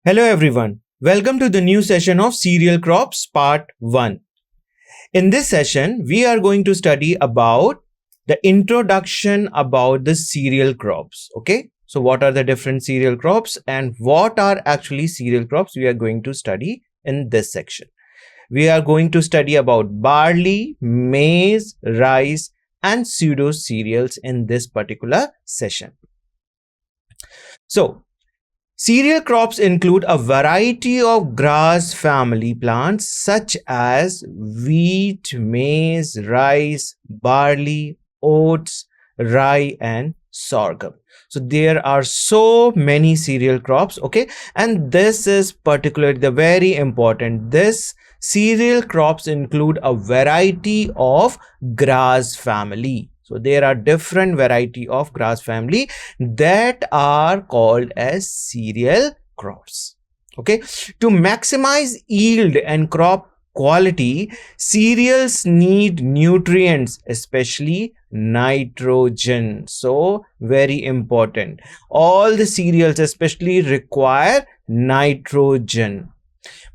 Hello everyone. Welcome to the new session of Cereal Crops Part 1. In this session, we are going to study about the introduction about the cereal crops. Okay. So what are the different cereal crops and what are actually cereal crops we are going to study in this section. We are going to study about barley, maize, rice and pseudo cereals in this particular session. So cereal crops include a variety of grass family plants such as wheat, maize, rice, barley, oats, rye, and sorghum. So there are so many cereal crops, okay? And this is particularly the very important. This cereal crops include a variety of grass family. So there are different variety of grass family that are called as cereal crops. Okay, to maximize yield and crop quality, cereals need nutrients, especially nitrogen. So very important. All the cereals especially require nitrogen.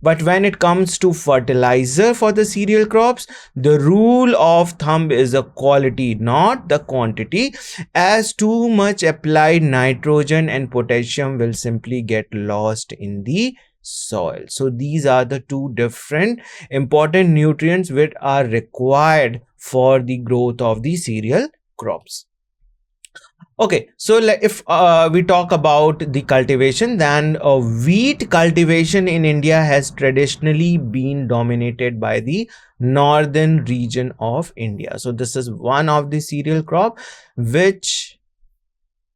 But when it comes to fertilizer for the cereal crops, the rule of thumb is the quality, not the quantity, as too much applied nitrogen and potassium will simply get lost in the soil. So these are the two different important nutrients which are required for the growth of the cereal crops. Okay, so if we talk about the cultivation, then wheat cultivation in India has traditionally been dominated by the northern region of India. So this is one of the cereal crop which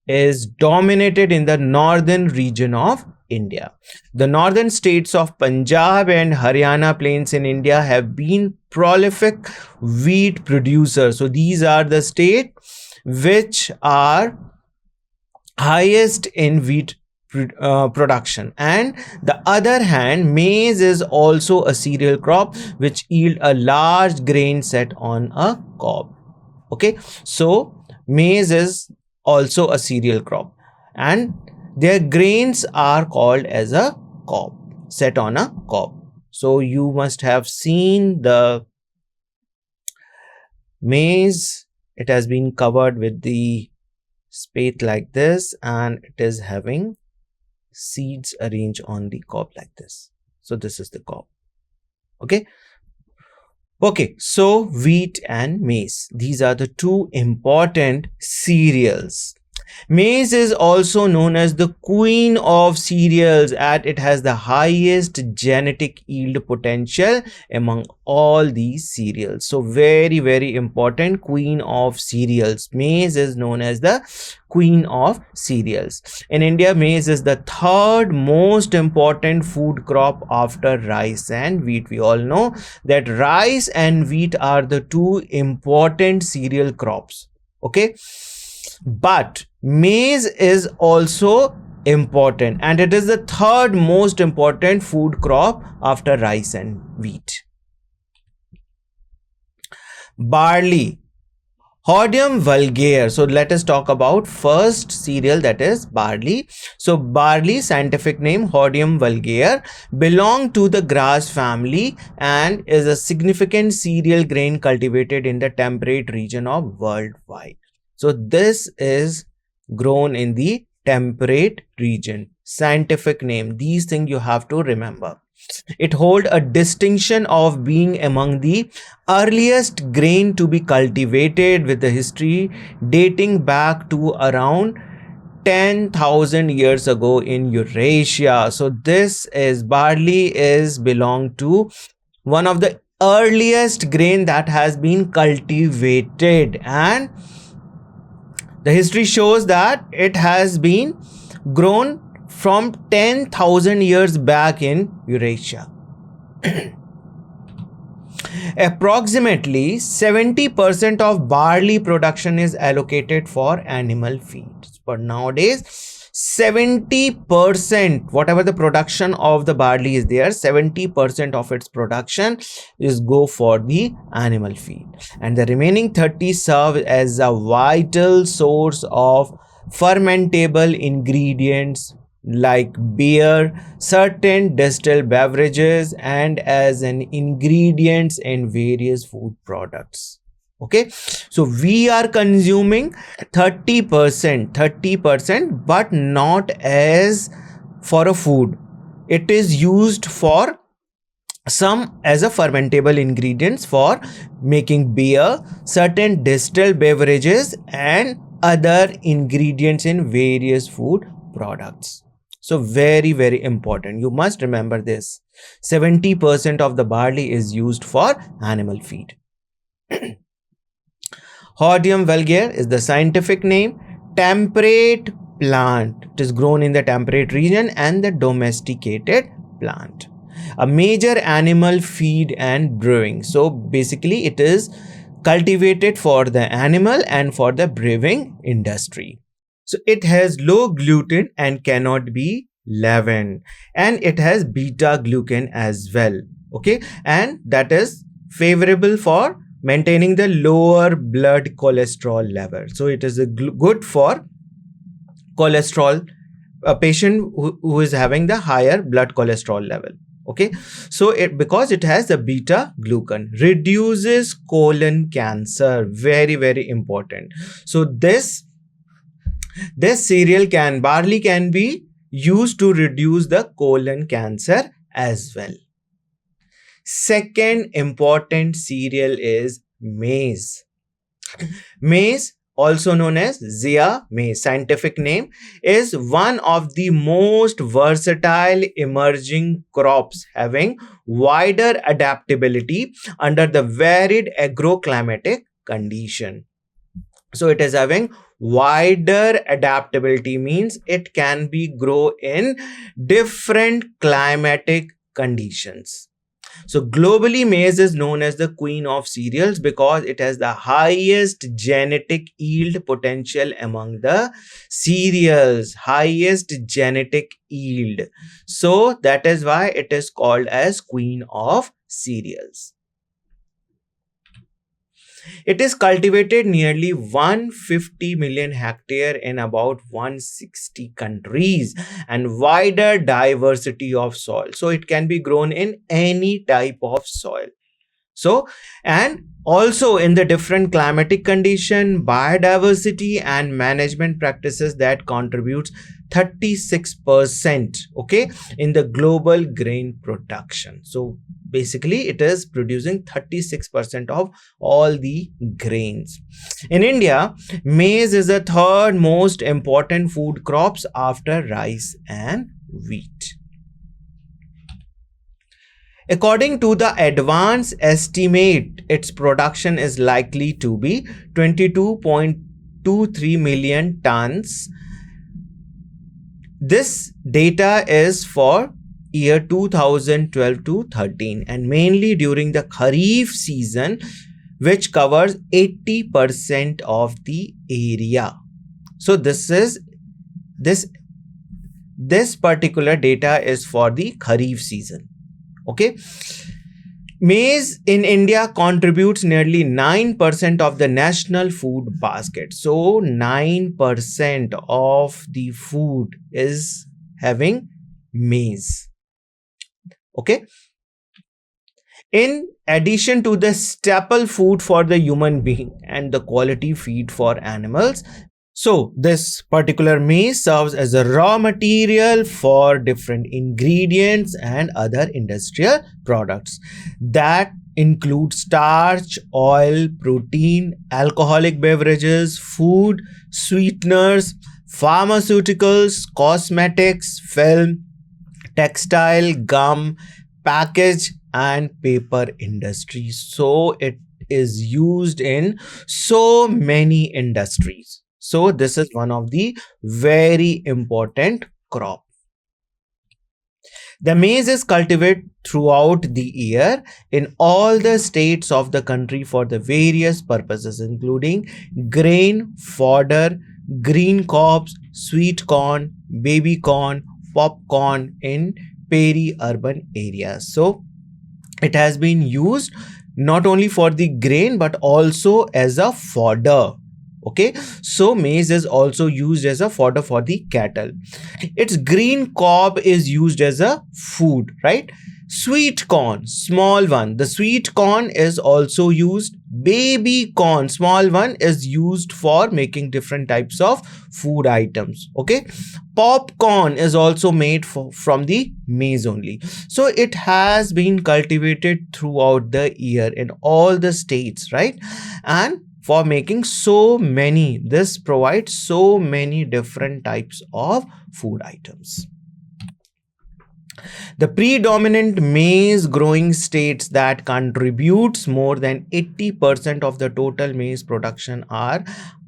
is dominated in the northern region of India. The northern states of Punjab and Haryana plains in India have been prolific wheat producers. So these are the states which are highest in wheat production. And the other hand, maize is also a cereal crop which yield a large grain set on a cob. Okay, so maize is also a cereal crop and their grains are called as a cob, set on a cob. So you must have seen the maize. It has been covered with the spathe like this and it is having seeds arranged on the cob like this. So this is the cob. Okay. Okay, so wheat and maize, these are the two important cereals. Maize is also known as the queen of cereals as it has the highest genetic yield potential among all these cereals. So very important, queen of cereals. Maize is known as the queen of cereals. In India, maize is the third most important food crop after rice and wheat. We all know that rice and wheat are the two important cereal crops. Okay, but maize is also important and it is the third most important food crop after rice and wheat. Barley, Hordeum vulgare. So let us talk about first cereal, that is barley. So barley, scientific name Hordeum vulgare, belong to the grass family and is a significant cereal grain cultivated in the temperate region of worldwide. So this is grown in the temperate region. Scientific name. These things you have to remember. It holds a distinction of being among the earliest grain to be cultivated with a history dating back to around 10,000 years ago in Eurasia. So this is barley is belong to one of the earliest grain that has been cultivated, and the history shows that it has been grown from 10,000 years back in Eurasia. Approximately 70% of barley production is allocated for animal feed. But nowadays, 70%, whatever the production of the barley is there, 70% of its production is go for the animal feed. And the remaining 30 serve as a vital source of fermentable ingredients like beer, certain distilled beverages, and as an ingredients in various food products. Okay, so we are consuming 30%, but not as for a food. It is used for some as a fermentable ingredients for making beer, certain distilled beverages, and other ingredients in various food products. So very important, you must remember this. 70% of the barley is used for animal feed. Hordeum vulgare is the scientific name. Temperate plant. It is grown in the temperate region and the domesticated plant. A major animal feed and brewing. So basically it is cultivated for the animal and for the brewing industry. So it has low gluten and cannot be leavened, and it has beta glucan as well. Okay, and that is favorable for maintaining the lower blood cholesterol level. So it is good for cholesterol, a patient who is having the higher blood cholesterol level. Okay, so it, because it has the beta glucan, reduces colon cancer. Very important. So this cereal barley can be used to reduce the colon cancer as well. Second important cereal is maize. Maize, also known as maize, scientific name, is one of the most versatile emerging crops, having wider adaptability under the varied agroclimatic condition. So it is having wider adaptability, means it can be grown in different climatic conditions. So globally, maize is known as the queen of cereals because it has the highest genetic yield potential among the cereals, highest genetic yield. So that is why it is called as queen of cereals. It is cultivated nearly 150 million hectare in about 160 countries and wider diversity of soil. So it can be grown in any type of soil. So, and also in the different climatic condition, biodiversity and management practices that contributes 36%, okay, in the global grain production. So basically it is producing 36% of all the grains. In India, maize is the third most important food crops after rice and wheat. According to the advanced estimate, its production is likely to be 22.23 million tons. This data is for year 2012 to 13 and mainly during the Kharif season, which covers 80% of the area. So this particular data is for the Kharif season. Okay, maize in India contributes nearly 9% of the national food basket. So 9% of the food is having maize. Okay, in addition to the staple food for the human being and the quality feed for animals, so this particular maize serves as a raw material for different ingredients and other industrial products that include starch, oil, protein, alcoholic beverages, food, sweeteners, pharmaceuticals, cosmetics, film, textile, gum, package and paper industry. So it is used in so many industries. So this is one of the very important crop. The maize is cultivated throughout the year in all the states of the country for the various purposes, including grain, fodder, green cobs, sweet corn, baby corn, popcorn in peri-urban areas. So it has been used not only for the grain but also as a fodder. Okay, so maize is also used as a fodder for the cattle. Its green cob is used as a food, right? Sweet corn, small one. The sweet corn is also used. Baby corn, small one, is used for making different types of food items. Okay. Popcorn is also made from the maize only. So it has been cultivated throughout the year in all the states, right? And for making so many, this provides so many different types of food items. The predominant maize growing states that contributes more than 80% of the total maize production are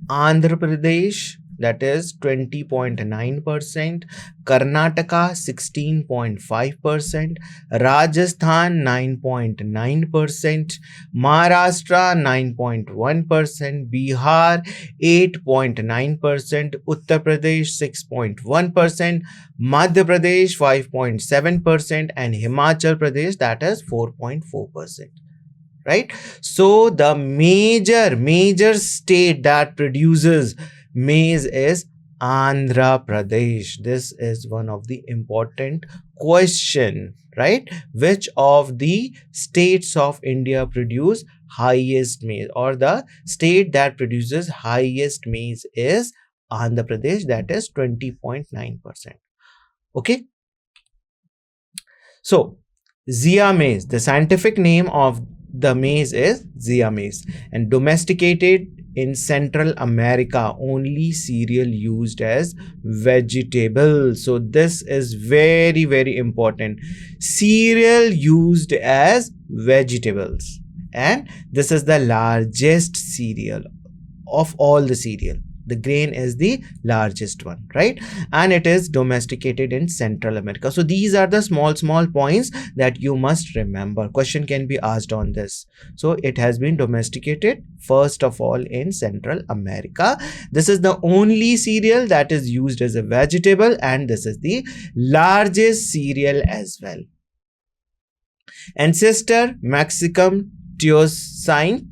Andhra Pradesh, that is 20.9%, Karnataka 16.5%, Rajasthan 9.9%, Maharashtra 9.1%, Bihar 8.9%, Uttar Pradesh 6.1%, Madhya Pradesh 5.7%, and Himachal Pradesh, that is 4.4%. Right? So the major state that produces maize is Andhra Pradesh. This is one of the important question, right? Which of the states of India produce highest maize, or the state that produces highest maize is Andhra Pradesh, that is 20.9%. Okay. So Zea maize, the scientific name of the maize is Zea maize, and domesticated in Central America, only cereal used as vegetable. So this is very, very important. Cereal used as vegetables, and this is the largest cereal of all the cereal. The grain is the largest one, right? And it is domesticated in Central America. So these are the small points that you must remember. Question can be asked on this. So it has been domesticated first of all in Central America. This is the only cereal that is used as a vegetable, and this is the largest cereal as well. Ancestor Maximum Teosine.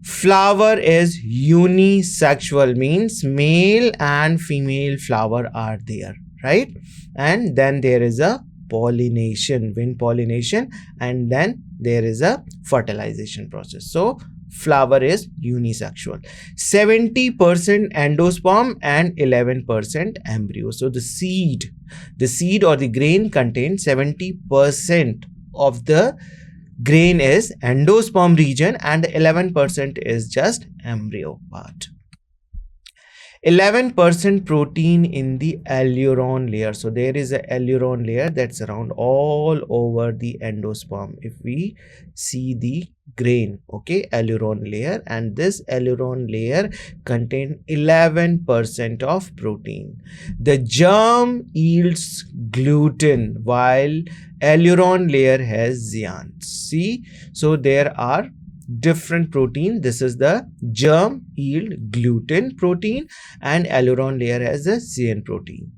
Flower is unisexual, means male and female flower are there, right? And then there is a pollination, wind pollination, and then there is a fertilization process. So flower is unisexual. 70% endosperm and 11% embryo. So the seed or the grain contains 70% of the grain is endosperm region, and 11% is just embryo part. 11% protein in the aileron layer. So there is a aileron layer that's around all over the endosperm. If we see the grain, okay, aileron layer, and this aileron layer contains 11% of protein. The germ yields gluten while aileron layer has zein. See, so there are different protein. This is the germ yield gluten protein, and aileron layer has a zein protein.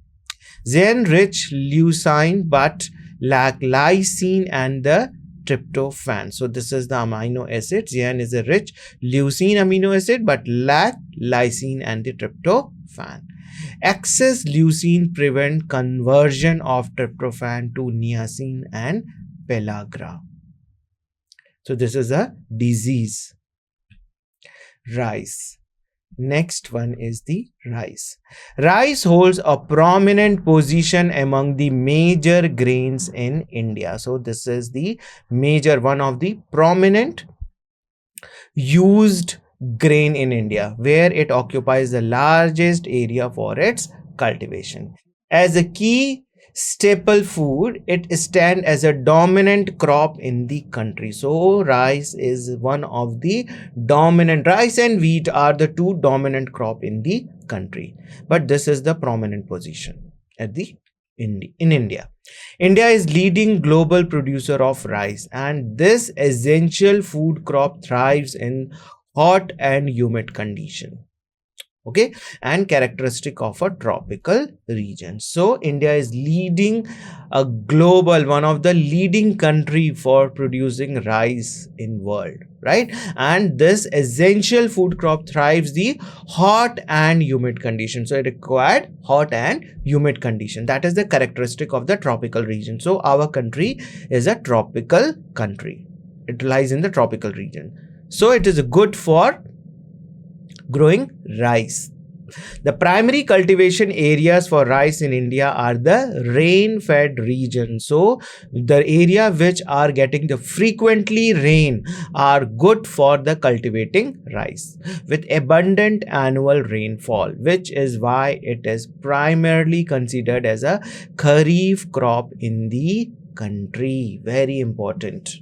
Zein rich leucine but lack lysine and the tryptophan. So this is the amino acid. Zein is a rich leucine amino acid but lack lysine and the tryptophan. Excess leucine prevent conversion of tryptophan to niacin and pellagra. So this is a disease. Rice. Next one is the rice. Rice holds a prominent position among the major grains in India. So this is the major, one of the prominent used grain in India, where it occupies the largest area for its cultivation. As a key staple food, it stands as a dominant crop in the country. So rice is one of the dominant. Rice and wheat are the two dominant crop in the country, but this is the prominent position at the in India. India is leading global producer of rice, and this essential food crop thrives in hot and humid condition. Okay, and characteristic of a tropical region. So India is leading one of the leading country for producing rice in world, right? And this essential food crop thrives the hot and humid conditions. So it required hot and humid condition. That is the characteristic of the tropical region. So our country is a tropical country. It lies in the tropical region. So it is good for growing rice. The primary cultivation areas for rice in India are the rain-fed region. So the area which are getting the frequently rain are good for the cultivating rice with abundant annual rainfall, which is why it is primarily considered as a kharif crop in the country. Very important.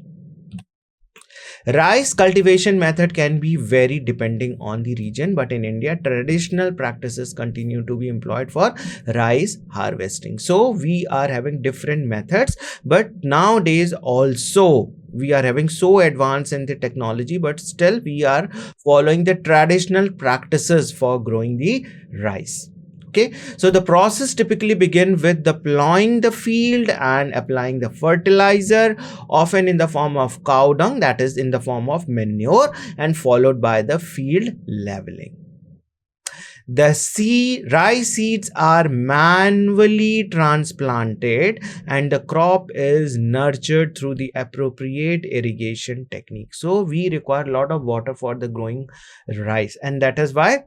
Rice cultivation method can be vary depending on the region, but in India, traditional practices continue to be employed for rice harvesting. So we are having different methods, but nowadays also we are having so advanced in the technology, but still we are following the traditional practices for growing the rice. Okay, so the process typically begin with the plowing the field and applying the fertilizer, often in the form of cow dung, that is in the form of manure, and followed by the field leveling. The rice seeds are manually transplanted and the crop is nurtured through the appropriate irrigation technique. So we require a lot of water for the growing rice, and that is why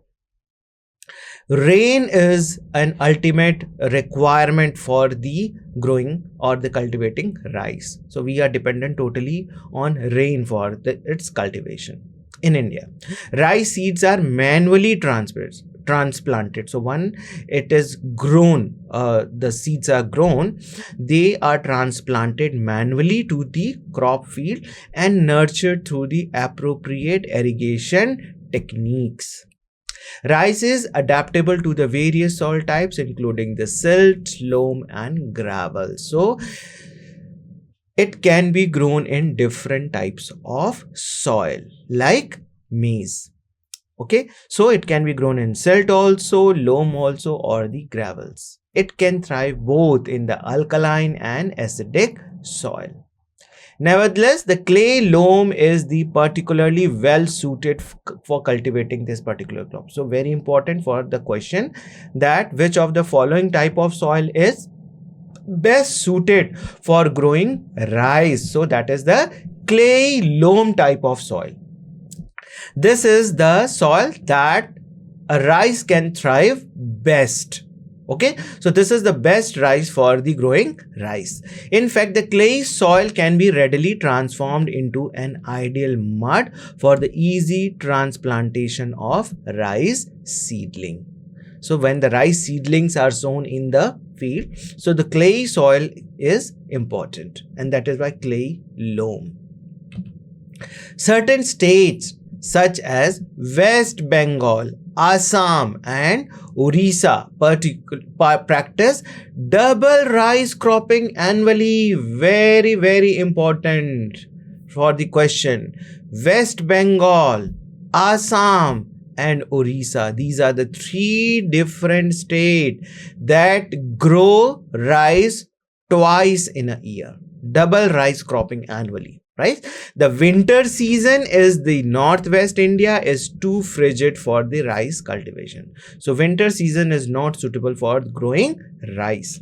rain is an ultimate requirement for the growing or the cultivating rice. So we are dependent totally on rain for its cultivation. In India, rice seeds are manually transplanted. So when it is grown, the seeds are grown, they are transplanted manually to the crop field and nurtured through the appropriate irrigation techniques. Rice is adaptable to the various soil types, including the silt, loam, and gravel. So it can be grown in different types of soil, like maize. Okay, so it can be grown in silt also, loam also, or the gravels. It can thrive both in the alkaline and acidic soil. Nevertheless, the clay loam is the particularly well suited for cultivating this particular crop. So very important for the question that which of the following type of soil is best suited for growing rice. So that is the clay loam type of soil. This is the soil that a rice can thrive best. Okay, so this is the best rice for the growing rice. In fact, the clay soil can be readily transformed into an ideal mud for the easy transplantation of rice seedling. So when the rice seedlings are sown in the field, so the clay soil is important, and that is why clay loam. Certain states such as West Bengal, Assam and Orissa practice double rice cropping annually. Very important for the question. West Bengal, Assam and Orissa, these are the three different states that grow rice twice in a year. Double rice cropping annually. Right, the winter season is the northwest India is too frigid for the rice cultivation. So winter season is not suitable for growing rice.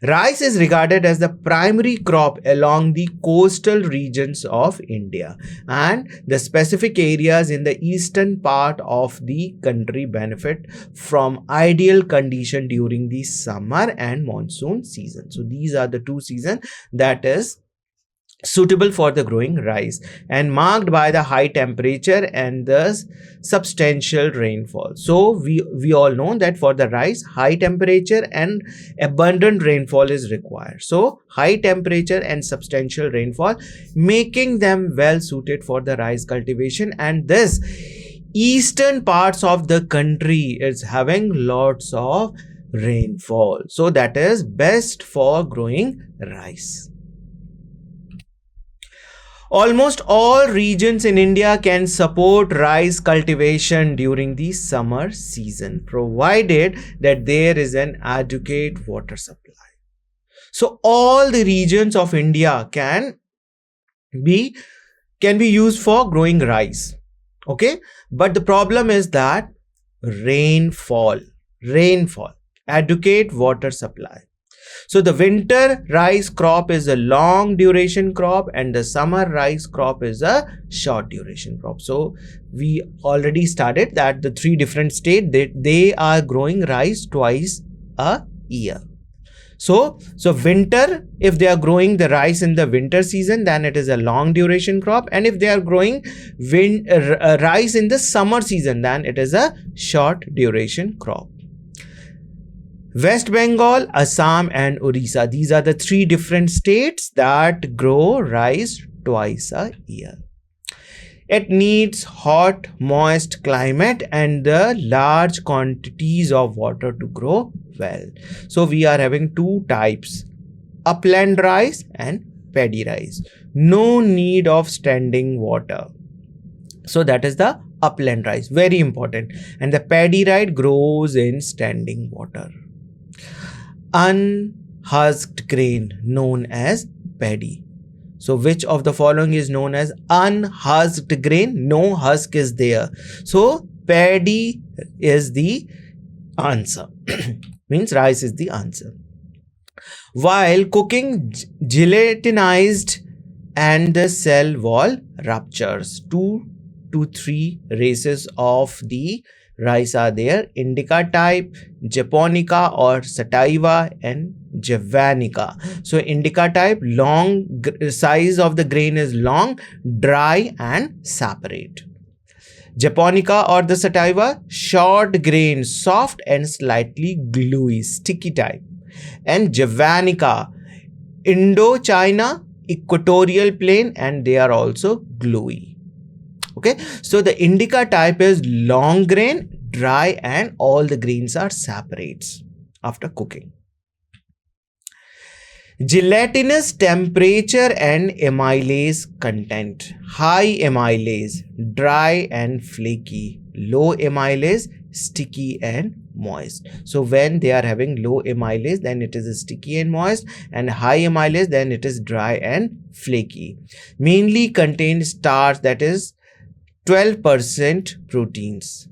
Rice is regarded as the primary crop along the coastal regions of India, and the specific areas in the eastern part of the country benefit from ideal condition during the summer and monsoon season. So these are the two seasons that is suitable for the growing rice and marked by the high temperature and the substantial rainfall. So we all know that for the rice, high temperature and abundant rainfall is required. So high temperature and substantial rainfall, making them well suited for the rice cultivation, and this eastern parts of the country is having lots of rainfall. So that is best for growing rice. Almost all regions in India can support rice cultivation during the summer season, provided that there is an adequate water supply. So all the regions of India can be can be used for growing rice. Okay, but the problem is that rainfall, adequate water supply. So the winter rice crop is a long duration crop and the summer rice crop is a short duration crop. So we already started that the three different states, they are growing rice twice a year. So winter, if they are growing the rice in the winter season, then it is a long duration crop, and if they are growing rice in the summer season, then it is a short duration crop. West Bengal, Assam and Orissa, these are the three different states that grow rice twice a year. It needs hot, moist climate and the large quantities of water to grow well. So we are having two types, upland rice and paddy rice. No need of standing water. So that is the upland rice, very important. And the paddy rice grows in standing water. Unhusked grain known as paddy. So which of the following is known as unhusked grain? No husk is there. So paddy is the answer. Means rice is the answer. While cooking, gelatinized and the cell wall ruptures. 2 to 3 races of the rice are there: indica type, japonica or sativa, and javanica. So indica type, long size of the grain is long, dry and separate. Japonica or the sativa, short grain, soft and slightly gluey, sticky type. And javanica, Indochina, equatorial plain, and they are also gluey. Okay, so the indica type is long grain, dry, and all the grains are separates after cooking. Gelatinous temperature and amylase content: high amylase, dry and flaky; low amylase, sticky and moist. So when they are having low amylase, then it is sticky and moist, and high amylase, then it is dry and flaky. Mainly contains starch, that is 12% proteins.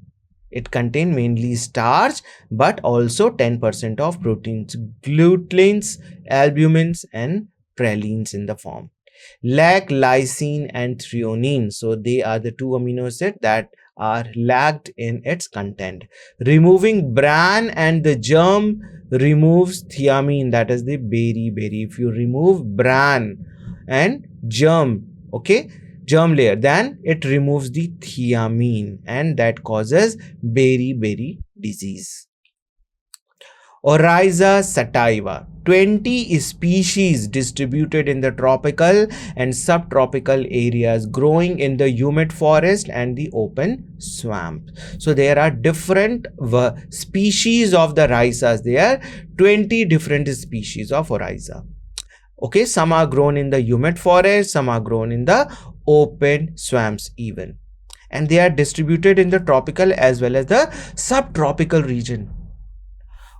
It contains mainly starch but also 10% of proteins, glutenins, albumins and pralines in the form. Lack lysine and threonine. So they are the two amino acids that are lacked in its content. Removing bran and the germ removes thiamine, that is the berry. If you remove bran and germ, okay, germ layer, then it removes the thiamine and that causes beriberi disease. Oryza sativa, 20 species distributed in the tropical and subtropical areas, growing in the humid forest and the open swamp. So there are different species of the rhizas. There are 20 different species of oryza. Okay, some are grown in the humid forest, some are grown in the open swamps even, and they are distributed in the tropical as well as the subtropical region.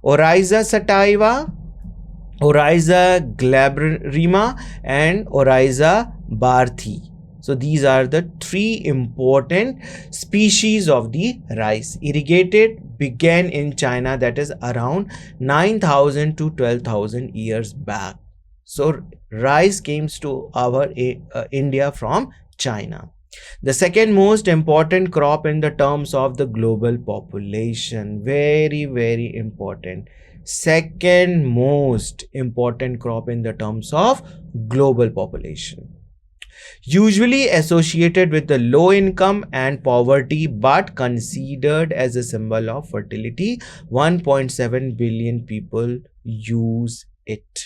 Oryza sativa, Oryza glabrima and Oryza barthi. So these are the three important species of the rice. Irrigated began in China, that is around 9,000 to 12,000 years back. So rice came to our India from China. The second most important crop in the terms of the global population. Very important. Second most important crop in the terms of global population. Usually associated with the low income and poverty, but considered as a symbol of fertility. 1.7 billion people use it.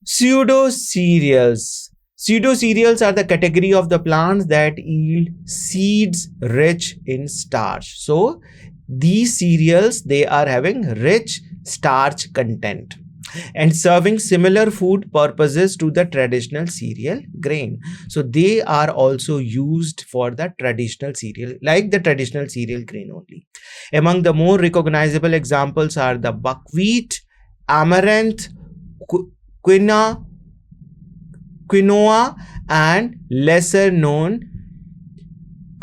Pseudocerals. Pseudocerals are the category of the plants that yield seeds rich in starch. So these cereals, they are having rich starch content and serving similar food purposes to the traditional cereal grain. So they are also used for the traditional cereal, like the traditional cereal grain only. Among the more recognizable examples are the buckwheat, amaranth, quinoa, and lesser known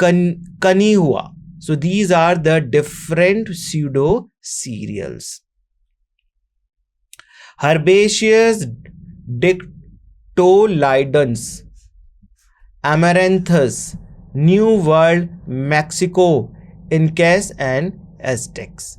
Kanihua. So these are the different pseudo cereals. Herbaceous dictolidons, Amaranthus, New World, Mexico, Incas and Aztecs.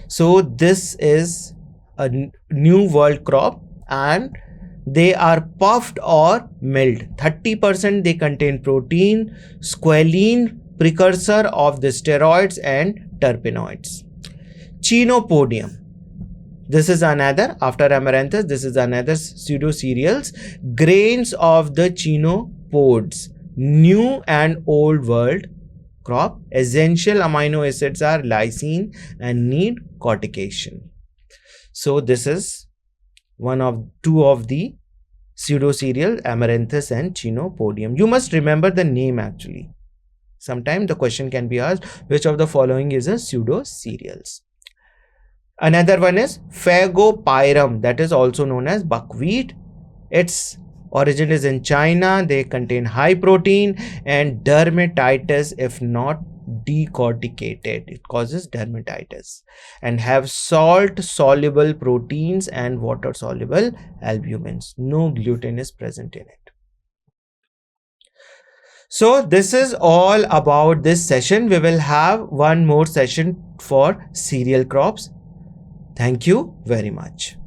So this is a New World crop and they are puffed or milled. 30% they contain protein, squalene, precursor of the steroids and terpenoids. Chenopodium. This is another, after Amaranthus, this is another pseudo cereals. Grains of the chenopods, New and Old World crop. Essential amino acids are lysine and need cortication. So this is two of the pseudo cereal, Amaranthus and Chenopodium. You must remember the name actually. Sometimes the question can be asked, which of the following is a pseudo cereals? Another one is Phagopyrum, that is also known as buckwheat. Its origin is in China. They contain high protein and dermatitis if not decorticated. It causes dermatitis and have salt soluble proteins and water soluble albumins. No gluten is present in it. So this is all about this session. We will have one more session for cereal crops. Thank you very much.